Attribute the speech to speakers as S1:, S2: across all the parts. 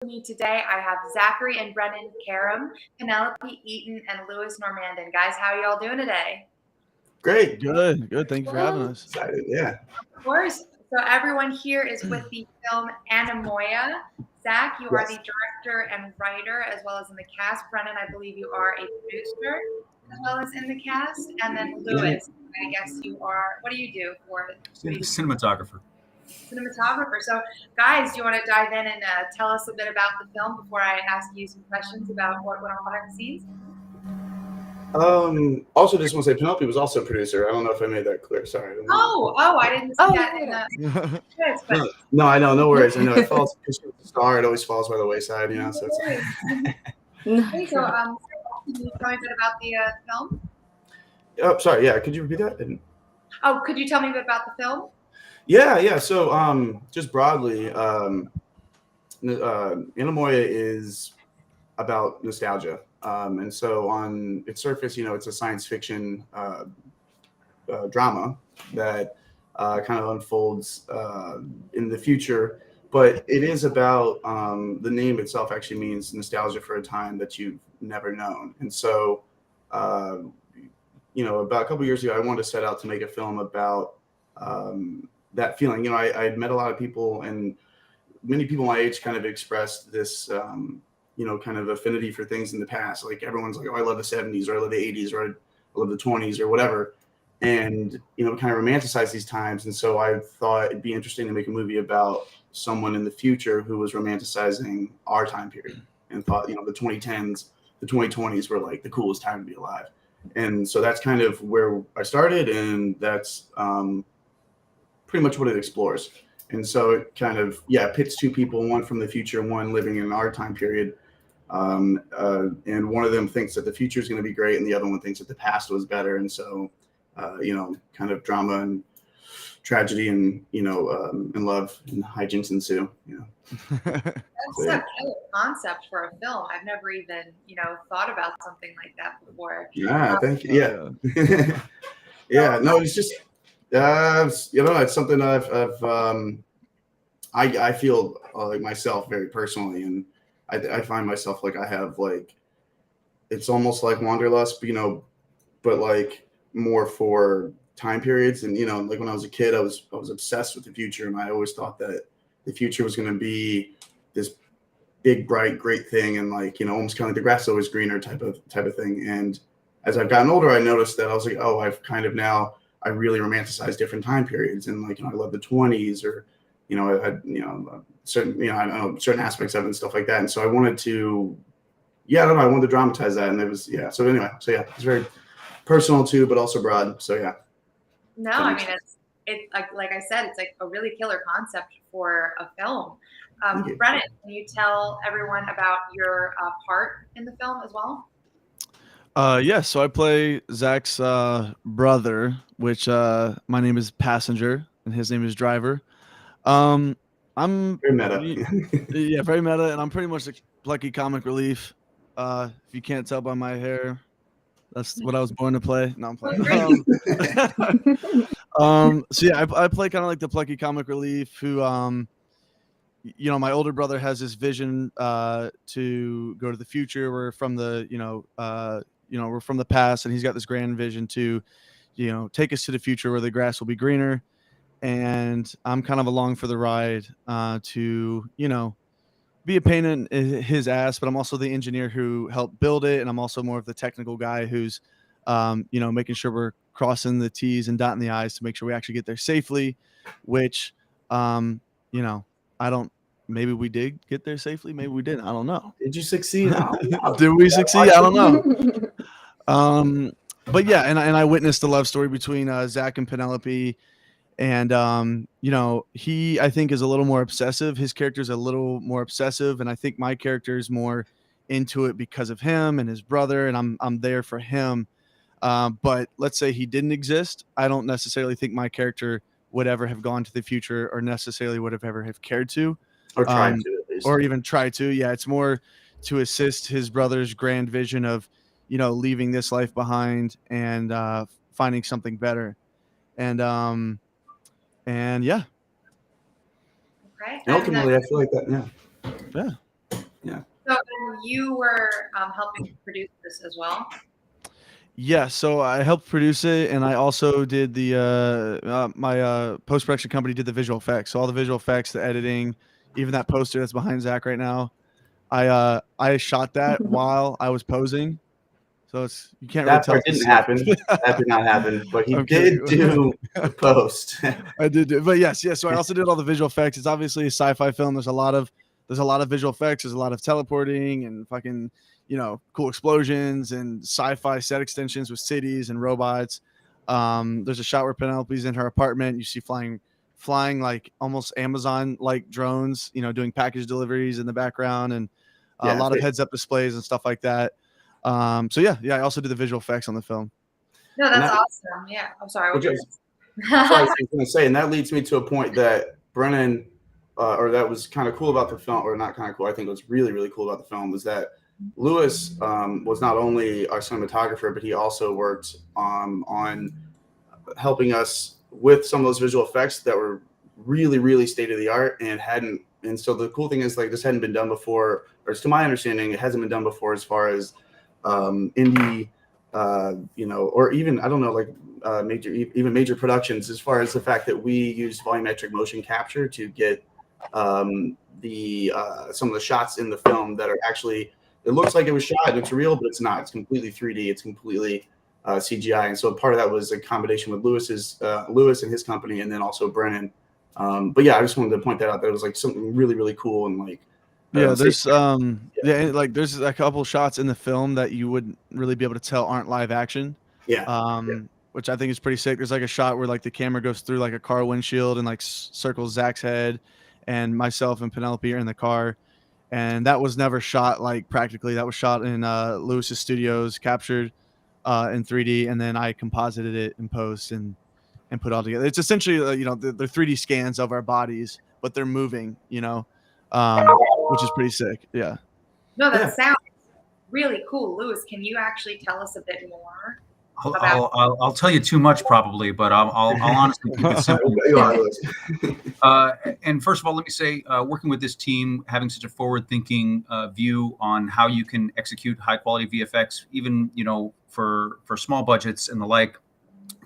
S1: Me today, I have Zachary and Brennan Karam, Penelope Eaton, and Louis Normandin. Guys, how are y'all doing today?
S2: Great.
S3: Good. Thank you for having us.
S2: Excited. Yeah.
S1: Of course. So everyone here is with the film Anemoia. Zach, you are the director and writer, as well as in the cast. Brennan, I believe you are a producer, as well as in the cast. And then Louis, I guess you are. What do you do for
S4: cinematographer?
S1: Cinematographer. So, guys, do you want to dive in and tell us a bit about the film before I ask you some questions about what went on behind the scenes?
S2: Also, just want to say Penelope was also a producer. I don't know if I made that clear. Sorry.
S1: I didn't see that in the script, but
S2: No, I know. No worries. I know it falls because she's a star. It always falls by the wayside, you know. So it's
S1: okay, so can you tell me a bit about the film?
S2: Oh, sorry. Yeah, could you repeat that?
S1: Oh, could you tell me a bit about the film?
S2: Yeah. So, just broadly, Anemoia is about nostalgia. And so on its surface, you know, it's a science fiction drama that kind of unfolds in the future. But it is about the name itself actually means nostalgia for a time that you've never known. And so, you know, about a couple of years ago, I wanted to set out to make a film about that feeling. You know, I had met a lot of people, and many people my age kind of expressed this you know, kind of affinity for things in the past. Like everyone's like, oh, I love the 70s, or I love the 80s, or I love the 20s, or whatever. And, you know, kind of romanticize these times. And so I thought it'd be interesting to make a movie about someone in the future who was romanticizing our time period and thought, you know, the 2010s, the 2020s were like the coolest time to be alive. And so that's kind of where I started. And that's pretty much what it explores. And so it kind of, pits two people, one from the future, one living in our time period. And one of them thinks that the future is going to be great, and the other one thinks that the past was better. And so, you know, kind of drama and tragedy, and you know, and love and hijinks ensue. You know,
S1: that's a killer concept for a film. I've never even, you know, thought about something like that before.
S2: Yeah, thank you. Yeah, yeah. No, it's just, you know, it's something I feel like myself very personally, and I find myself like I have like, it's almost like wanderlust, you know, but like more for time periods. And, you know, like when I was a kid, I was obsessed with the future. And I always thought that the future was going to be this big, bright, great thing. And like, you know, almost kind of like the grass is always greener type of thing. And as I've gotten older, I noticed that I was like, oh, I've kind of now, I really romanticize different time periods. And like, you know, I love the 20s, or, you know, I had, you know, certain, you know, I know certain aspects of it and stuff like that. And so I wanted to, I wanted to dramatize that. And it was, so anyway, it's very personal too, but also broad. So
S1: No, I mean, it's like I said, it's like a really killer concept for a film. Brennan, can you tell everyone about your part in the film as well?
S3: So I play Zach's brother, which my name is Passenger and his name is Driver. I'm
S2: very meta.
S3: Very meta, and I'm pretty much a plucky comic relief. If you can't tell by my hair, that's what I was born to play. No, I'm playing. I play kind of like the plucky comic relief who, you know, my older brother has this vision to go to the future. We're from the, we're from the past, and he's got this grand vision to, you know, take us to the future where the grass will be greener. And I'm kind of along for the ride to, you know, be a pain in his ass, but I'm also the engineer who helped build it. And I'm also more of the technical guy who's, you know, making sure we're crossing the T's and dotting the I's to make sure we actually get there safely, which, you know, maybe we did get there safely. Maybe we didn't. I don't know.
S2: Did you succeed?
S3: Did we succeed? I don't know. But yeah, and I witnessed the love story between Zach and Penelope. And, you know, he, I think, is a little more obsessive. His character is a little more obsessive. And I think my character is more into it because of him and his brother. And I'm there for him. But let's say he didn't exist. I don't necessarily think my character would ever have gone to the future, or necessarily would have ever have cared to.
S2: Or tried to, at least.
S3: Or even try to. Yeah, it's more to assist his brother's grand vision of, you know, leaving this life behind and finding something better. And yeah.
S1: Okay.
S2: Ultimately, I feel like that.
S3: Yeah.
S2: Yeah.
S1: So you were helping produce this as well.
S3: Yeah, so I helped produce it, and I also did my post-production company did the visual effects. So all the visual effects, the editing, even that poster that's behind Zach right now. I shot that while I was posing. So you can't really
S2: That
S3: tell.
S2: part didn't happen. That did not happen. But he
S3: I'm
S2: did
S3: kidding.
S2: do the post.
S3: I did, but yes. So I also did all the visual effects. It's obviously a sci-fi film. There's a lot of visual effects. There's a lot of teleporting and fucking, cool explosions and sci-fi set extensions with cities and robots. There's a shot where Penelope's in her apartment. You see flying like almost Amazon like drones, doing package deliveries in the background, and a lot of heads up displays and stuff like that. So yeah, I also did the visual effects on the film.
S1: No, that's awesome. Yeah. I'm sorry.
S2: I was going to say, and that leads me to a point that Brennan, or that was kind of cool about the film, or not kind of cool. I think it was really, really cool about the film was that Lewis was not only our cinematographer, but he also worked on helping us with some of those visual effects that were really, really state of the art and hadn't. And so the cool thing is, like, this hadn't been done before, or to my understanding, it hasn't been done before as far as indie, or even, I don't know, like major productions, as far as the fact that we used volumetric motion capture to get some of the shots in the film that are actually, it looks like it was shot, it's real, but it's not. It's completely 3D. It's completely CGI. And so part of that was a combination with Lewis and his company, and then also Brennan. But yeah, I just wanted to point that out. That was like something really, really cool. And like,
S3: there's there's a couple shots in the film that you wouldn't really be able to tell aren't live action. Which I think is pretty sick. There's like a shot where like the camera goes through like a car windshield and like circles Zach's head, and myself and Penelope are in the car. And that was never shot like practically. That was shot in Lewis's studios, captured in 3D, and then I composited it in post and put it all together. It's essentially they're 3D scans of our bodies, but they're moving, which is pretty sick. Yeah.
S1: No, that sounds really cool. Lewis, can you actually tell us a bit more?
S4: I'll tell you too much probably, but I'll honestly keep it simple. And first of all, let me say, working with this team, having such a forward-thinking view on how you can execute high-quality VFX, even for small budgets and the like,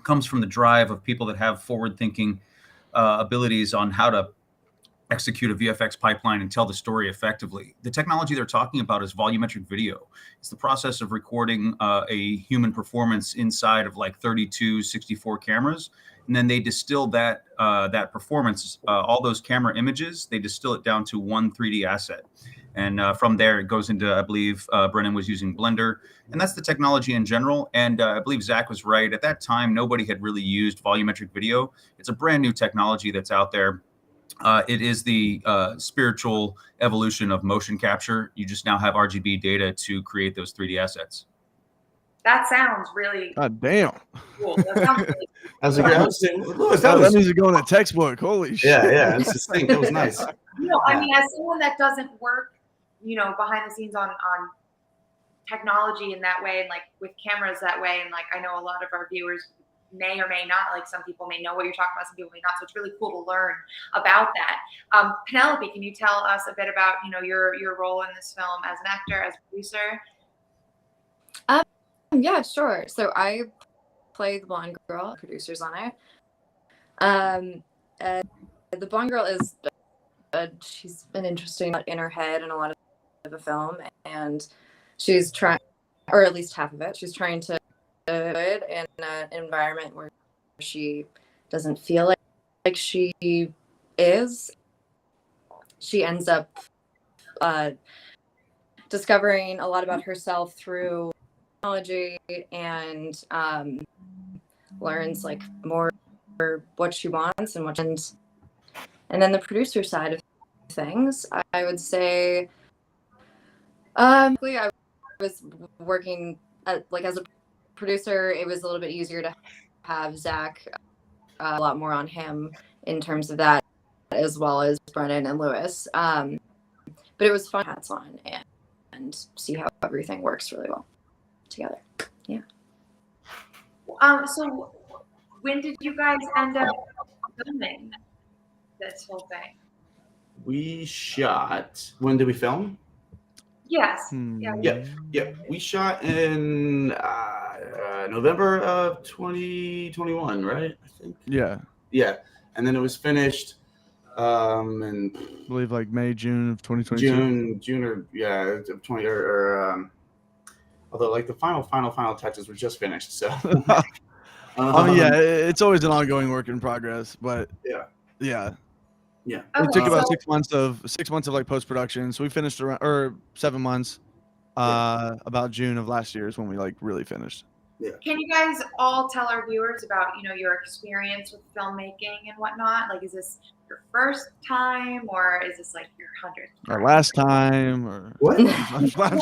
S4: comes from the drive of people that have forward-thinking abilities on how to execute a VFX pipeline and tell the story effectively. The technology they're talking about is volumetric video. It's the process of recording a human performance inside of like 32, 64 cameras. And then they distill that performance, all those camera images, they distill it down to one 3D asset. And from there, it goes into, I believe, Brennan was using Blender. And that's the technology in general. And I believe Zach was right. At that time, nobody had really used volumetric video. It's a brand new technology that's out there. It is the spiritual evolution of motion capture. You just now have RGB data to create those 3D assets.
S1: That sounds really cool. That sounds really cool.
S3: That needs to go in a textbook. Holy shit.
S2: Yeah. It's distinct. That was nice.
S1: I mean, as someone that doesn't work, behind the scenes on technology in that way, and like with cameras that way, and like I know a lot of our viewers may or may not, like some people may know what you're talking about, some people may not. So it's really cool to learn about that. Penelope, can you tell us a bit about your role in this film as an actor, as a producer?
S5: Yeah, sure. So I play the blonde girl, producers on it. The blonde girl is she's been interesting in her head in a lot of the film, and she's trying, or at least half of it, she's trying to good in an environment where she doesn't feel like she is. She ends up discovering a lot about herself through technology, and learns like more what she wants and then the producer side of things, I would say I was working like as a producer. It was a little bit easier to have Zach, a lot more on him in terms of that, as well as Brennan and Lewis. But it was fun, hats on, and see how everything works really well together. Yeah.
S1: So when did you guys end up filming this whole thing?
S2: We shot. When did we film?
S1: Yes.
S3: Hmm.
S1: Yeah.
S2: Yeah, we shot in November of 2021, right? I think.
S3: Yeah.
S2: Yeah, and then it was finished in
S3: I believe like May, June of 2022.
S2: June or yeah, 20 although like the final touches were just finished. So
S3: I mean, yeah, it's always an ongoing work in progress, but
S2: yeah.
S3: It
S1: Okay,
S3: took about
S1: so
S3: 6 months of like post production. So we finished around or 7 months. About June of last year is when we like really finished.
S1: can you guys all tell our viewers about, your experience with filmmaking and whatnot? Like, is this your first time or is this like your 100th
S3: Our
S1: time?
S3: last time or
S2: What?
S3: I'm just playing.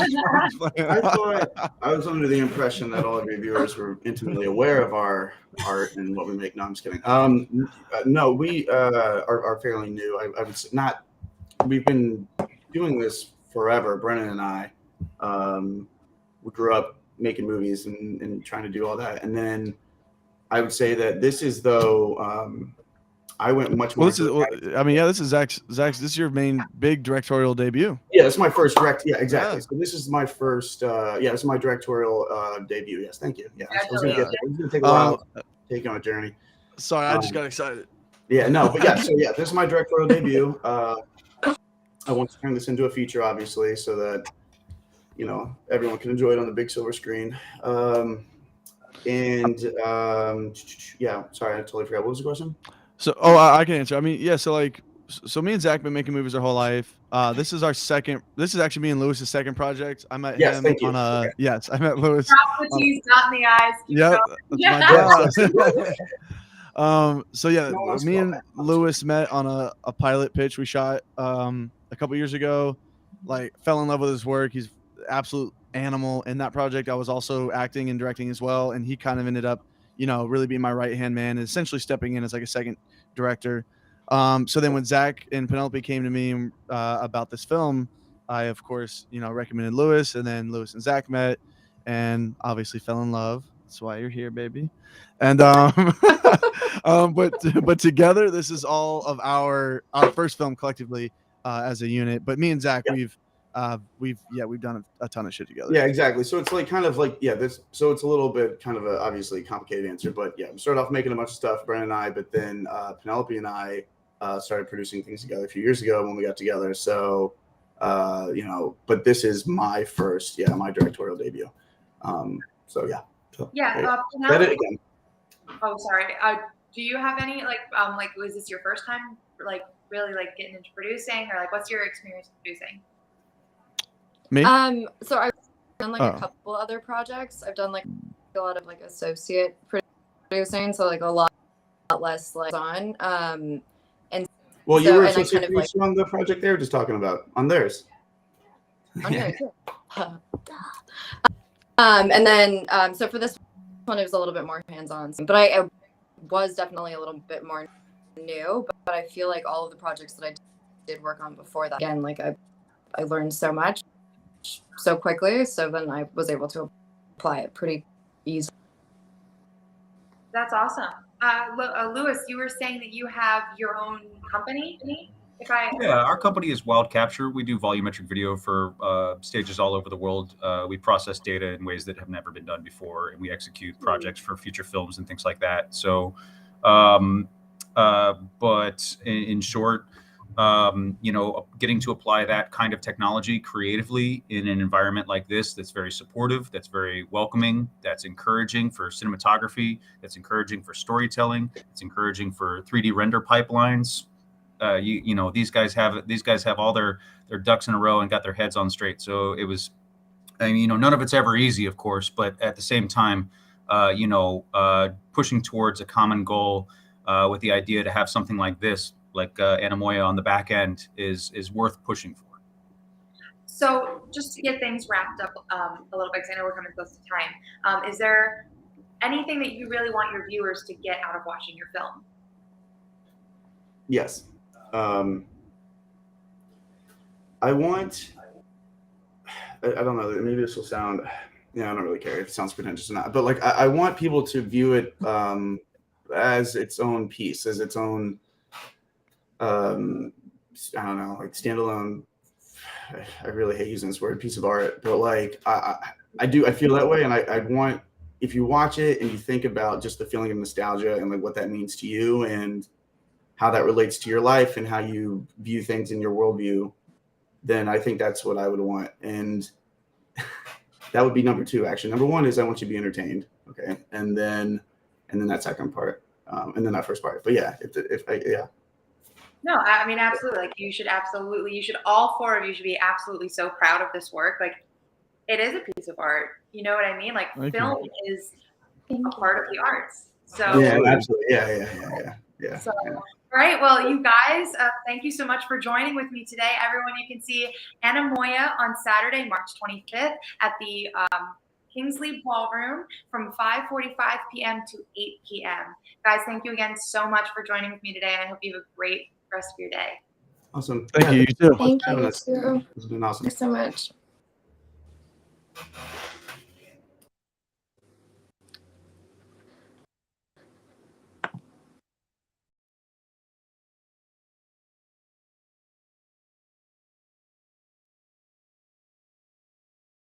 S2: I thought I was under the impression that all of your viewers were intimately aware of our art and what we make. No, I'm just kidding. No, we are fairly new. I would say not. We've been doing this forever. Brennan and I, we grew up making movies and trying to do all that. And then I would say that this is I went much more.
S3: This is Zach's. This is your main big directorial debut.
S2: Yeah, it's my first direct. Yeah, exactly.
S3: Yeah.
S2: So this is my first. This is my directorial debut. Yes, thank you. Yeah, I was gonna get there. It's gonna take a while to take on a journey.
S3: Sorry, I just got excited.
S2: Yeah, no, but yeah. So yeah, this is my directorial debut. I want to turn this into a feature, obviously, so that everyone can enjoy it on the big silver screen. Yeah, sorry, I totally forgot. What was the question?
S3: So, I can answer. I mean, yeah. So me and Zach been making movies our whole life. This is our second. This is actually me and Lewis's second project. I met him
S2: thank you.
S3: on a. Okay. Yes, I met Lewis.
S1: Drop the T's, dot in the eyes.
S3: Yep.
S1: Yeah.
S3: So yeah, me and Lewis met on a pilot pitch we shot a couple years ago. Like, fell in love with his work. He's absolute animal in that project. I was also acting and directing as well, and he kind of ended up, really being my right hand man and essentially stepping in as like a second director. So then when Zach and Penelope came to me about this film, I of course recommended Lewis, and then Lewis and Zach met and obviously fell in love. That's why you're here, baby. And but together, this is all of our first film collectively as a unit. But me and Zach, we've done a ton of shit together.
S2: Yeah, exactly. So it's like kind of like this. So it's a little bit kind of a obviously complicated answer, but yeah, we started off making a bunch of stuff, Brandon and I, but then Penelope and I started producing things together a few years ago when we got together. So but this is my first, my directorial debut. So yeah. So,
S1: Penelope. Oh, sorry. Do you have any was this your first time really getting into producing, or what's your experience producing?
S3: Me?
S5: So I've done a couple other projects. I've done a lot of associate producing, so a lot less on. And
S2: well, you were associate producer on the project they were just talking about on theirs.
S5: On yours. And then so for this one, it was a little bit more hands-on, but I was definitely a little bit more new. But I feel like all of the projects that I did work on before that, again, I learned so much so quickly, so then I was able to apply it pretty easily.
S1: That's awesome. Lewis, you were saying that you have your own company.
S4: Our company is Wild Capture. We do volumetric video for stages all over the world. We process data in ways that have never been done before, and we execute projects for future films and things like that. So, but in short, getting to apply that kind of technology creatively in an environment like this that's very supportive, that's very welcoming, that's encouraging for cinematography, that's encouraging for storytelling, it's encouraging for 3D render pipelines. These guys have all their ducks in a row and got their heads on straight. So it was, none of it's ever easy, of course, but at the same time, pushing towards a common goal with the idea to have something like this, like Anemoia on the back end, is worth pushing for.
S1: So just to get things wrapped up a little bit, because I know we're coming close to time, is there anything that you really want your viewers to get out of watching your film?
S2: Yes. I don't know, maybe this will sound, I don't really care if it sounds pretentious or not, but I want people to view it as its own piece, as its own, I don't know, standalone I really hate using this word, piece of art, but like I feel that way, and I want, if you watch it and you think about just the feeling of nostalgia and like what that means to you and how that relates to your life and how you view things in your worldview, then I think that's what I would want. And that would be number two, actually. Number one is I want you to be entertained. Okay. And then that second part, and then that first part. But yeah, yeah.
S1: No, I mean, absolutely. Like all four of you should be absolutely so proud of this work. Like, it is a piece of art. You know what I mean? Like, film is a part of the arts. So
S2: yeah, absolutely. Yeah.
S1: So, all right. Well, you guys, thank you so much for joining with me today. Everyone, you can see Anemoia on Saturday, March 25th at the Kingsley Ballroom from 5:45 p.m. to 8 p.m. Guys, thank you again so much for joining with me today. I hope you have a great rest of your day.
S2: Awesome.
S3: Thank you. You too.
S5: Thank you.
S2: It's been awesome.
S5: Thanks so much.